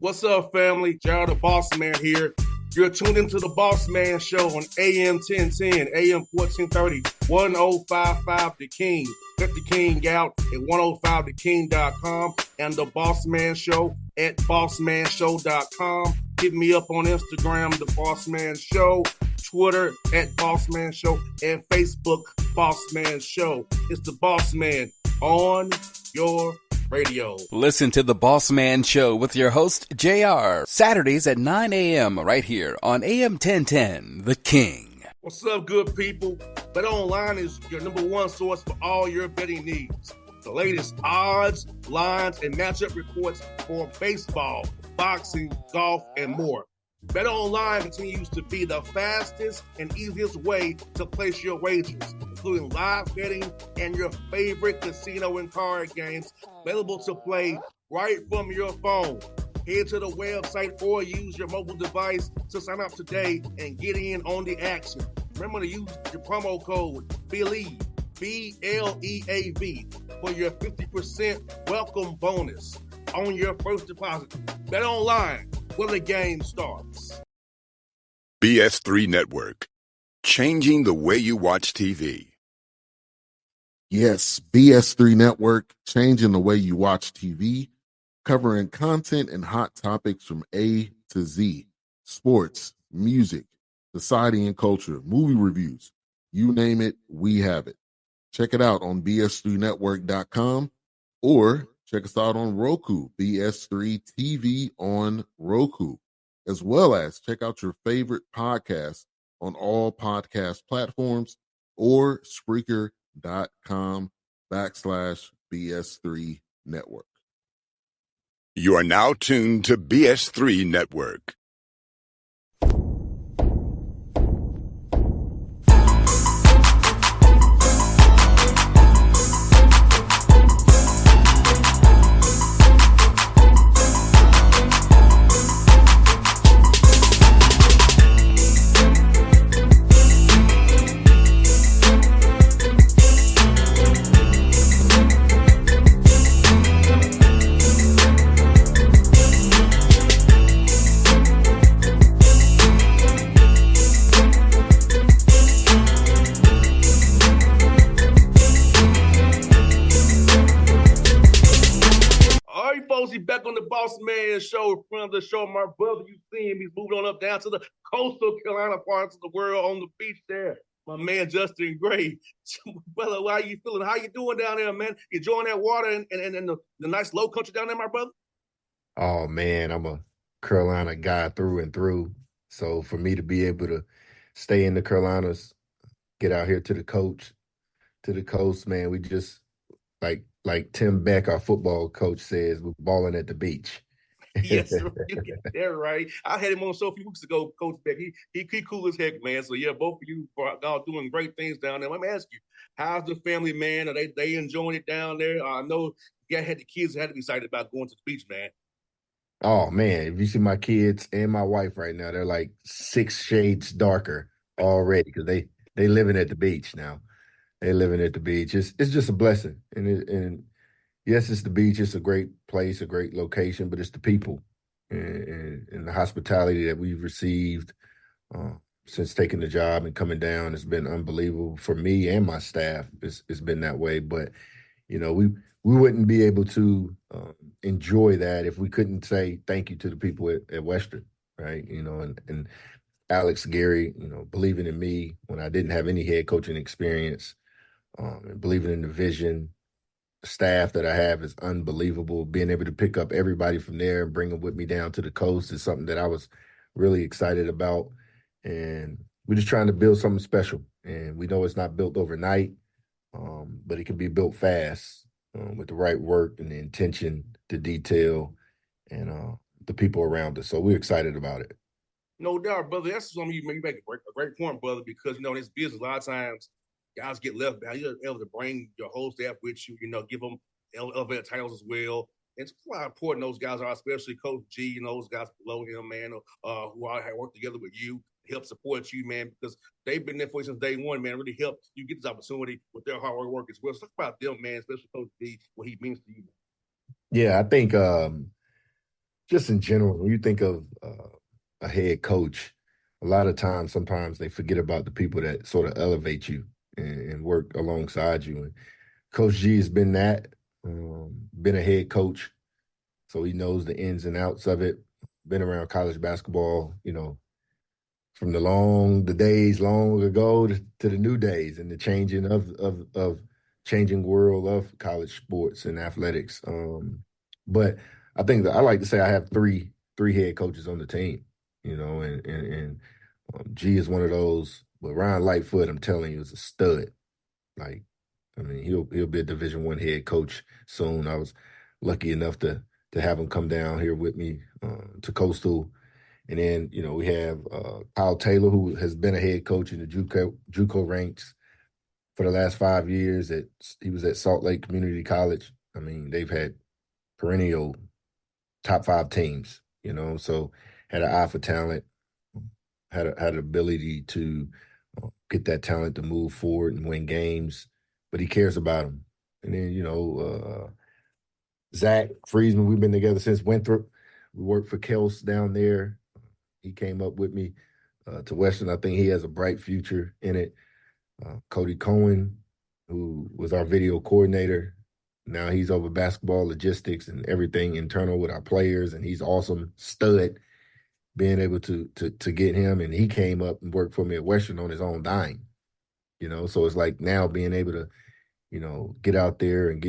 What's up, family? Gerald the Bossman here. You're tuned into the Bossman Show on AM 1010, AM 1430, 1055 The King. Let the King out at 105theking.com and the Bossman Show at bossmanshow.com. Hit me up on Instagram, The Bossman Show, Twitter at Bossman Show, and Facebook, Bossman Show. It's the Bossman on your radio. Listen to the Bossman Show with your host, JR, Saturdays at 9 a.m. right here on AM 1010, The King. What's up, good people? Bet Online is your number one source for all your betting needs. The latest odds, lines, and matchup reports for baseball, boxing, golf, and more. Bet Online continues to be the fastest and easiest way to place your wagers, including live betting and your favorite casino and card games available to play right from your phone. Head to the website or use your mobile device to sign up today and get in on the action. Remember to use your promo code BELIEVE, B-L-E-A-V, for your 50% welcome bonus on your first deposit. Bet Online, where the game starts. BS3 Network, changing the way you watch TV. Yes, BS3 Network, changing the way you watch TV, covering content and hot topics from A to Z, sports, music, society and culture, movie reviews, you name it, we have it. Check it out on bs3network.com or check us out on Roku, BS3 TV on Roku, as well as check out your favorite podcast on all podcast platforms or Spreaker.com/BS3 Network. You are now tuned to BS3 Network. Back on the Bossman Show, in front of the show, my brother, you see him, he's moving on up down to the coastal Carolina parts of the world on the beach there. My man, Justin Gray. Brother, how you feeling? How you doing down there, man? You enjoying that water and the nice low country down there, my brother? Oh, man, I'm a Carolina guy through and through. So for me to be able to stay in the Carolinas, get out here to the coast, man, we just like Tim Beck, our football coach, says, we're balling at the beach. Yes, sir. They're right. I had him on the show a few weeks ago, Coach Beck. He cool as heck, man. So yeah, both of you are doing great things down there. Let me ask you, how's the family, man? Are they enjoying it down there? I know you had the kids had to be excited about going to the beach, man. Oh man, if you see my kids and my wife right now, they're like 6 shades darker already because they living at the beach now. They living at the beach. It's just a blessing. And yes, it's the beach. It's a great place, a great location, but it's the people and the hospitality that we've received since taking the job and coming down. It's been unbelievable for me and my staff. It's been that way. But, you know, we wouldn't be able to enjoy that if we couldn't say thank you to the people at Western, right? You know, and Alex, Gary, you know, believing in me when I didn't have any head coaching experience, and believing in the vision. The staff that I have is unbelievable. Being able to pick up everybody from there and bring them with me down to the coast is something that I was really excited about. And we're just trying to build something special. And we know it's not built overnight, but it can be built fast with the right work and the intention, the detail, and the people around us. So we're excited about it. No doubt, brother. That's something you make a great point, brother, because, you know, in this business, a lot of times guys get left behind. You're able to bring your whole staff with you, you know, give them elevated titles as well. And it's quite important those guys are, especially Coach G, you know, those guys below him, man, who have worked together with you, help support you, man, because they've been there for you since day one, man, really helped you get this opportunity with their hard work as well. So talk about them, man, especially Coach G, what he means to you. Yeah, I think just in general, when you think of a head coach, a lot of times, sometimes they forget about the people that sort of elevate you and work alongside you. And Coach G has been that, been a head coach, so he knows the ins and outs of it. Been around college basketball, from the days long ago to the new days and the changing of changing world of college sports and athletics. But I think that I like to say I have three head coaches on the team, and G is one of those. But Ryan Lightfoot, I'm telling you, is a stud. Like, I mean, he'll be a Division I head coach soon. I was lucky enough to have him come down here with me to Coastal. And then, we have Kyle Taylor, who has been a head coach in the JUCO ranks for the last 5 years. He was at Salt Lake Community College. I mean, they've had perennial top 5 teams, so had an eye for talent, had an ability to get that talent to move forward and win games, but he cares about them. And then, Zach Friesman, we've been together since Winthrop. We worked for Kels down there. He came up with me to Western. I think he has a bright future in it. Cody Cohen, who was our video coordinator, now he's over basketball logistics and everything internal with our players, and he's awesome, stud. Being able to get him, and he came up and worked for me at Western on his own dime. So it's like now being able to, get out there and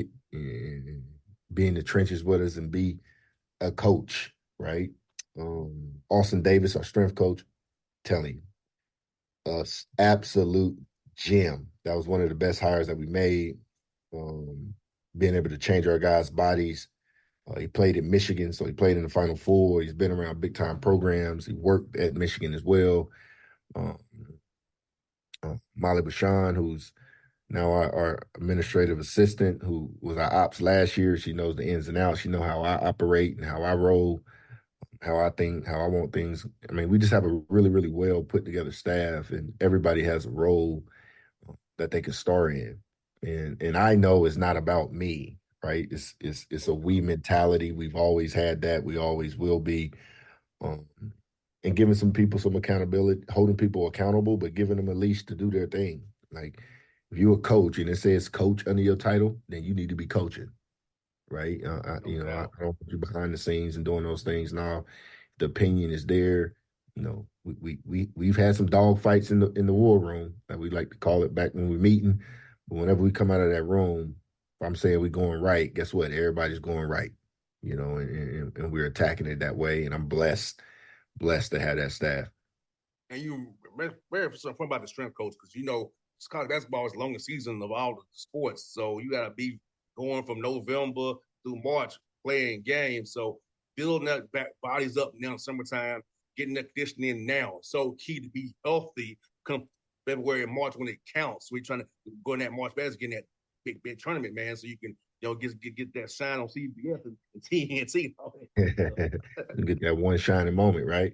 be in the trenches with us and be a coach, right? Austin Davis, our strength coach, telling you, absolute gem. That was one of the best hires that we made. Being able to change our guys' bodies. He played at Michigan, so he played in the Final Four. He's been around big-time programs. He worked at Michigan as well. Molly Bashan, who's now our administrative assistant, who was our ops last year. She knows the ins and outs. She knows how I operate and how I roll, how I think, how I want things. I mean, we just have a really, really well put together staff, and everybody has a role that they can star in. And I know it's not about me, right? It's a we mentality. We've always had that. We always will be. And giving some people some accountability, holding people accountable, but giving them a leash to do their thing. Like, if you're a coach and it says coach under your title, then you need to be coaching, right? I don't want you behind the scenes and doing those things. Now, the opinion is there. We've had some dog fights in the war room, that we like to call it, back when we're meeting. But whenever we come out of that room, if I'm saying we're going right, guess what? Everybody's going right, and we're attacking it that way. And I'm blessed to have that staff. And you very something about the strength coach, because college basketball is the longest season of all the sports. So you got to be going from November through March playing games. So building that bodies up now in summertime, getting that conditioning now. So key to be healthy come February and March when it counts. We're trying to go in that March Madness, getting that big tournament, man, so you can get that shine on CBS and TNT. Get that one shining moment, right?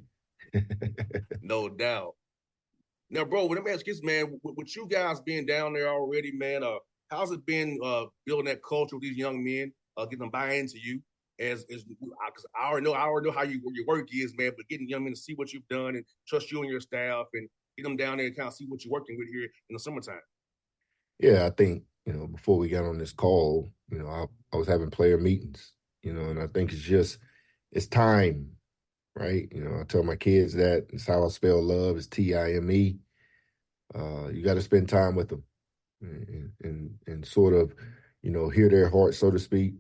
No doubt. Now, bro, let me ask you this, man. With you guys being down there already, man, how's it been building that culture with these young men, getting them buy into you? Because I already know how your work is, man. But getting young men to see what you've done and trust you and your staff, and get them down there and kind of see what you're working with here in the summertime. Yeah, I think before we got on this call, I was having player meetings, and I think it's time. Right? I tell my kids that it's how I spell love is TIME. You got to spend time with them and sort of, hear their heart, so to speak.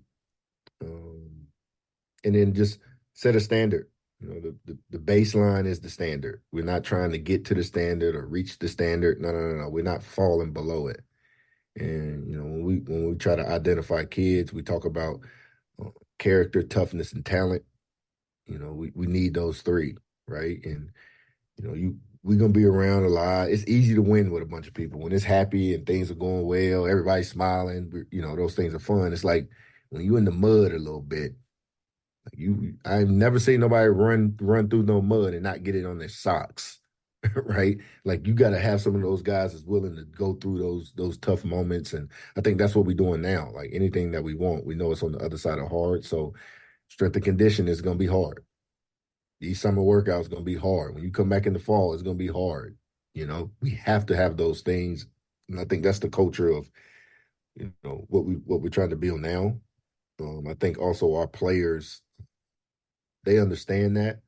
And then just set a standard. The baseline is the standard. We're not trying to get to the standard or reach the standard. No. We're not falling below it. And, when we try to identify kids, we talk about character, toughness, and talent. We need those three, right? And we're gonna be around a lot. It's easy to win with a bunch of people when it's happy and things are going well. Everybody's smiling. Those things are fun. It's like when you're in the mud a little bit. I've never seen nobody run through no mud and not get it on their socks, right? Like, you got to have some of those guys that's willing to go through those tough moments, and I think that's what we're doing now. Like, anything that we want, we know it's on the other side of hard. So Strength and conditioning is going to be hard. These summer workouts are going to be hard. When you come back in the fall, it's going to be hard. We have to have those things, and I think that's the culture of what we're trying to build now. I think also our players, they understand that,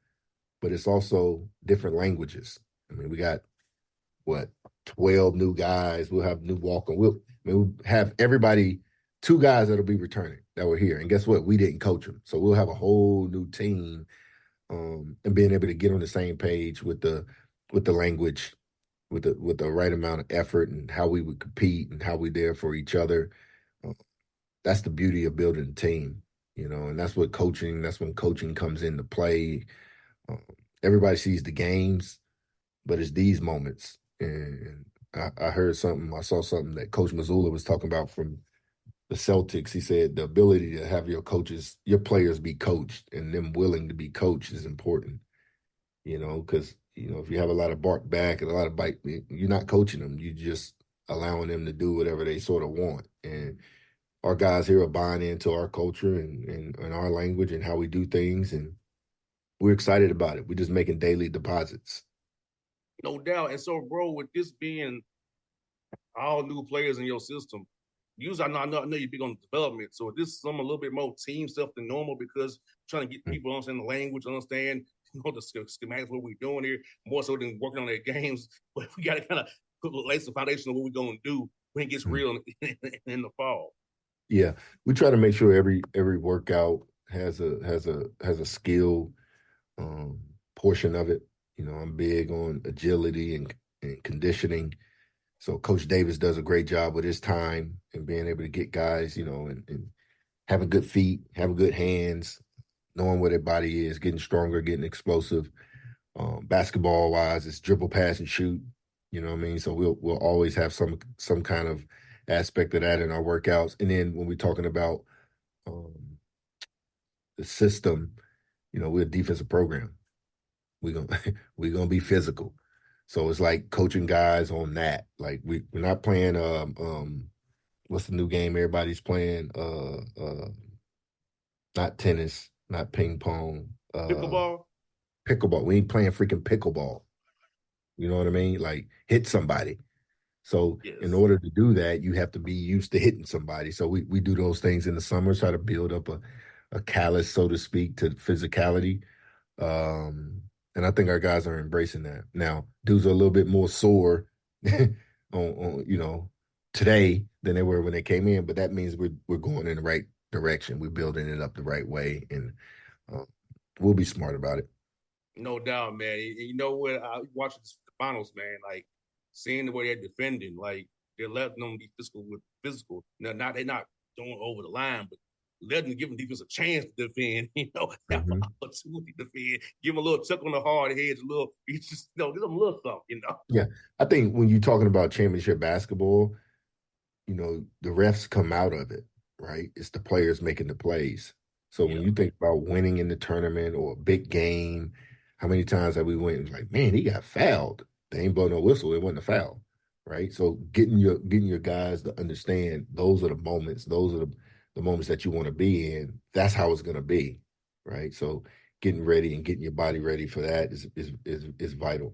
but it's also different languages. I mean, we got what 12 new guys. We'll have new walk-on. We'll have everybody, 2 guys that'll be returning that were here, and guess what? We didn't coach them, so we'll have a whole new team. And being able to get on the same page with the language, with the right amount of effort and how we would compete and how we're there for each other. Uh, that's the beauty of building a team, and that's when coaching comes into play. Uh, Everybody sees the games, but it's these moments. And I saw something that Coach Missoula was talking about from the Celtics. He said the ability to have your players be coached and them willing to be coached is important, because, if you have a lot of bark back and a lot of bite, you're not coaching them. You're just allowing them to do whatever they sort of want. And our guys here are buying into our culture and our language and how we do things. And we're excited about it. We're just making daily deposits. No doubt. And so, bro, with this being all new players in your system, usually I know you're big on development. So is this some a little bit more team stuff than normal because trying to get people to understand the language, understand the schematics, what we're doing here, more so than working on their games. But we got to kind of lay some foundation of what we're going to do when it gets real in the fall. Yeah, we try to make sure every workout has a skill portion of it. I'm big on agility and conditioning. So Coach Davis does a great job with his time and being able to get guys, and having good feet, having good hands, knowing where their body is, getting stronger, getting explosive. Basketball wise, it's dribble, pass, and shoot. You know what I mean? So we'll always have some kind of aspect of that in our workouts. And then when we're talking about the system, we're a defensive program. We're gonna we're gonna be physical. So it's like coaching guys on that. Like we're not playing what's the new game everybody's playing? Not tennis, not ping pong. Pickleball? Pickleball. We ain't playing freaking pickleball. You know what I mean? Like hit somebody. So in Yes. order to do that, you have to be used to hitting somebody. So we do those things in the summer, try to build up a callus, so to speak, to physicality. And I think our guys are embracing that. Now, dudes are a little bit more sore on today than they were when they came in, but that means we're going in the right direction. We're building it up the right way, and we'll be smart about it. No doubt, man. You know what? I watched the finals, man. Like seeing the way they're defending, like they're letting them be physical with physical. Now, not they're not going over the line, but letting give them defense a chance to defend. Have an Mm-hmm. opportunity to defend. Give them a little tuck on the hard heads, a little. You just give them a little something. Yeah, I think when you're talking about championship basketball, the refs come out of it, right? It's the players making the plays. So when Yeah. you think about winning in the tournament or a big game, how many times have we went and was like, man, he got fouled. They ain't blow no whistle. It wasn't a foul, right? So getting your guys to understand those are the moments, those are the moments that you want to be in. That's how it's going to be, right? So getting ready and getting your body ready for that is vital.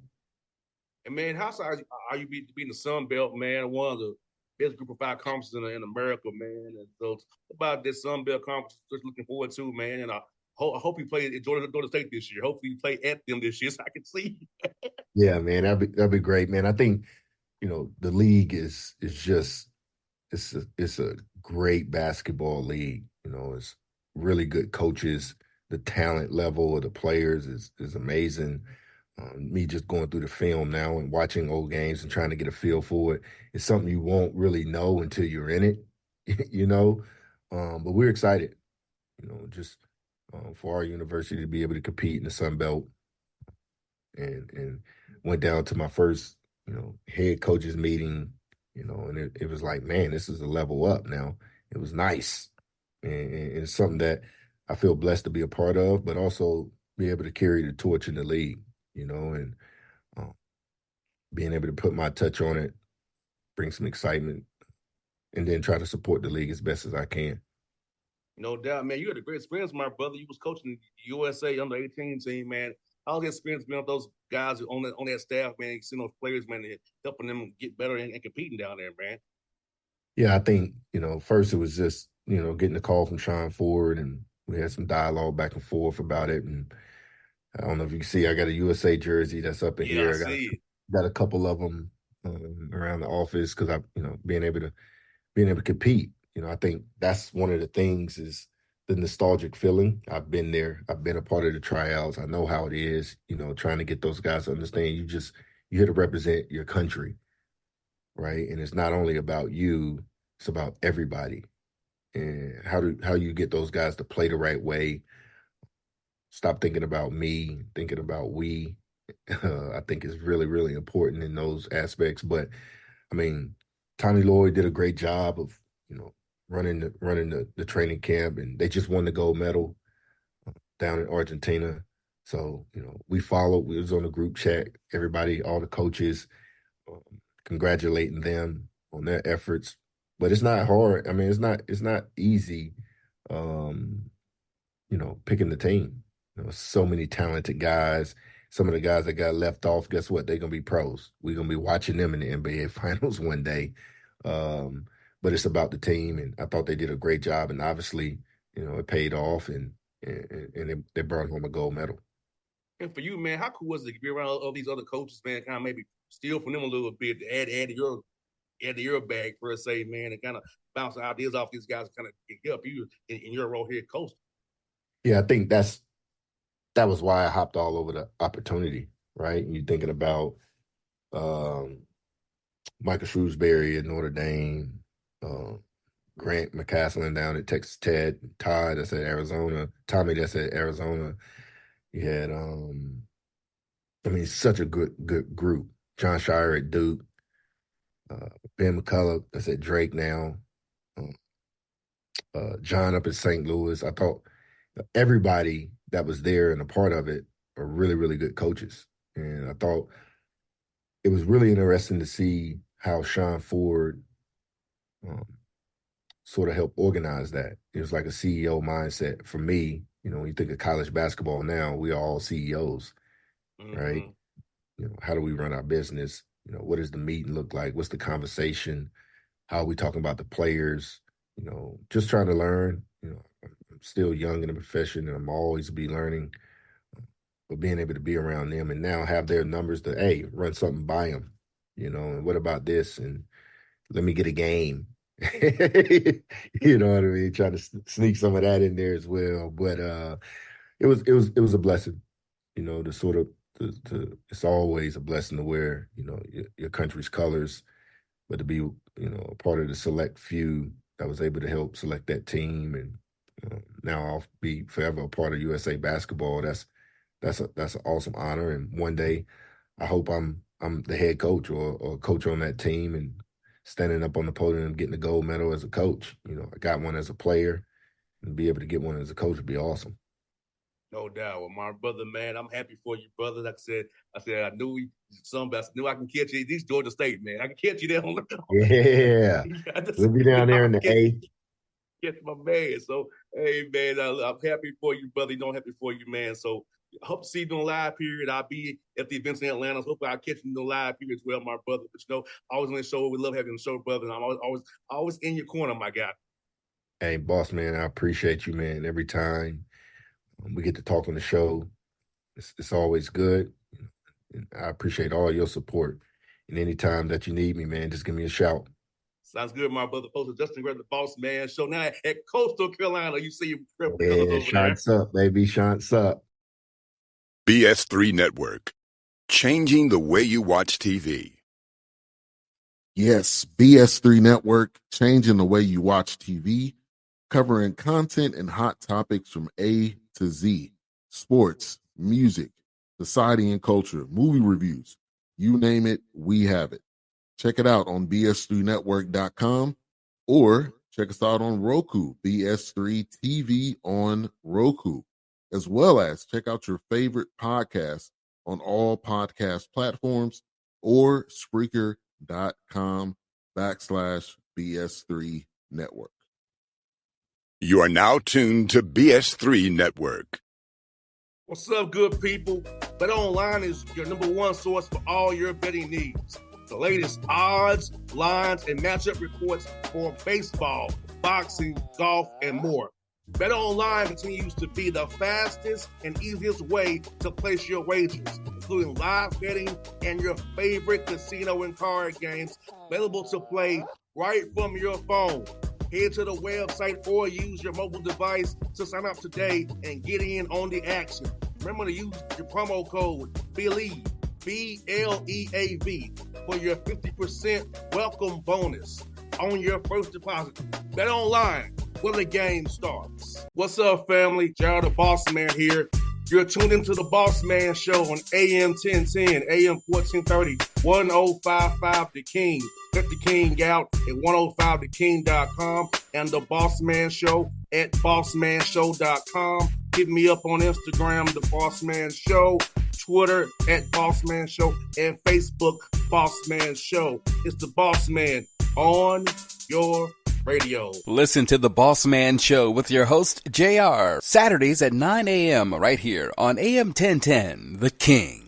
And man, how sorry are you being the Sun Belt, man? One of the best group of 5 conferences in America, man. And so about this Sun Belt conference, just looking forward to, man. And I hope you play at Georgia State this year. Hopefully you play at them this year so I can see. Yeah, man, that'd be great, man. I think the league is just it's a great basketball league. It's really good coaches. The talent level of the players is amazing. Me just going through the film now and watching old games and trying to get a feel for it. It's something you won't really know until you're in it, you know. But we're excited, just for our university to be able to compete in the Sun Belt, and went down to my first, head coaches meeting, and it was like, man, this is a level up now. It was nice, and it's something that I feel blessed to be a part of, but also be able to carry the torch in the league, and uh, being able to put my touch on it, bring some excitement, and then try to support the league as best as I can. No doubt, man. You had a great experience, my brother. You was coaching the USA under 18 team, man. How's the experience being with those guys on that staff, man? You see those players, man, helping them get better and competing down there, man. Yeah, I think, first it was just, getting a call from Sean Ford, and we had some dialogue back and forth about it. And I don't know if you can see, I got a USA jersey that's up in Yeah, I here. see it. Got a couple of them around the office because being able to compete. I think that's one of the things is the nostalgic feeling. I've been there. I've been a part of the tryouts. I know how it is, trying to get those guys to understand you here to represent your country, right? And it's not only about you, it's about everybody. And how you get those guys to play the right way, stop thinking about me, thinking about we. I think is really, really important in those aspects. But I mean, Tommy Lloyd did a great job of, running the training camp, and they just won the gold medal down in Argentina. So, we followed. We was on the group chat, everybody, all the coaches, um, congratulating them on their efforts. But it's not hard. I mean, it's not easy, um, picking the team. So many talented guys. Some of the guys that got left off, guess what? They're gonna be pros. We're gonna be watching them in the NBA finals one day. Um, but it's about the team, and I thought they did a great job. And obviously, it paid off, and they brought home a gold medal. And for you, man, how cool was it to be around all these other coaches, man? Kind of maybe steal from them a little bit, to add to your bag per se, man, and kind of bounce ideas off these guys, kind of help you in your role here, coach. Yeah, I think that was why I hopped all over the opportunity, right? And you're thinking about um, Michael Shrewsbury at Notre Dame, uh, Grant McCaslin down at Texas Tech, Todd that's at Arizona, Tommy that's at Arizona. You had, such a good group. John Shire at Duke, Ben McCullough that's at Drake now, um, John up at St. Louis. I thought everybody that was there and a part of it are really, really good coaches. And I thought it was really interesting to see how Sean Ford um, sort of helped organize that. It was like a CEO mindset for me. When you think of college basketball now, we are all CEOs, right? Mm-hmm. How do we run our business? What does the meeting look like? What's the conversation? How are we talking about the players? Just trying to learn. I'm still young in the profession, and I'm always be learning. But being able to be around them and now have their numbers to, hey, run something by them, and what about this? And let me get a game. You know what I mean? Trying to sneak some of that in there as well. But it was a blessing, to sort of it's always a blessing to wear, your country's colors, but to be, a part of the select few that was able to help select that team. And now I'll be forever a part of USA basketball. That's an awesome honor. And one day I hope I'm the head coach or coach on that team and standing up on the podium getting the gold medal as a coach. I got one as a player, and be able to get one as a coach would be awesome. No doubt. Well, my brother, man, I'm happy for you, brother. Like I said, I knew I knew I can catch you. These Georgia State, man. I can catch you there on Yeah. I just We'll be down there in the A. catch my man. So, hey, man, I'm happy for you, brother. I'm happy for you, man. So, hope to see you in the live period. I'll be at the events in Atlanta. So hopefully I'll catch you in the live period as well, my brother. But always on the show. We love having the show, brother. And I'm always in your corner, my guy. Hey, boss man, I appreciate you, man. Every time we get to talk on the show, it's always good. And I appreciate all your support. And anytime that you need me, man, just give me a shout. Sounds good, my brother. Post Justin Gray, the Boss Man Show. Now at Coastal Carolina, you see your brothers Yeah, over there. shots up, baby. Shots up. BS3 Network, changing the way you watch TV. Yes, BS3 Network, changing the way you watch TV, covering content and hot topics from A to Z, sports, music, society and culture, movie reviews. You name it, we have it. Check it out on bs3network.com or check us out on Roku, BS3 TV on Roku, as well as check out your favorite podcasts on all podcast platforms or Spreaker.com/BS3 Network. You are now tuned to BS3 Network. What's up, good people? BetOnline is your number one source for all your betting needs. The latest odds, lines, and matchup reports for baseball, boxing, golf, and more. BetOnline continues to be the fastest and easiest way to place your wagers, including live betting and your favorite casino and card games available to play right from your phone. Head to the website or use your mobile device to sign up today and get in on the action. Remember to use your promo code BELIEVE, BLEAV, for your 50% welcome bonus on your first deposit. Bet online when the game starts. What's up, family? Jared the Bossman here. You're tuned into the Bossman Show on AM 1010, AM 1430, 1055 The King. Check The King out at 105theking.com and the Bossman Show at bossmanshow.com. Hit me up on Instagram, The Bossman Show, Twitter at Bossman Show, and Facebook, Bossman Show. It's the Bossman on your radio. Listen to The Bossman Show with your host, JR, Saturdays at 9 a.m. right here on AM 1010, The King.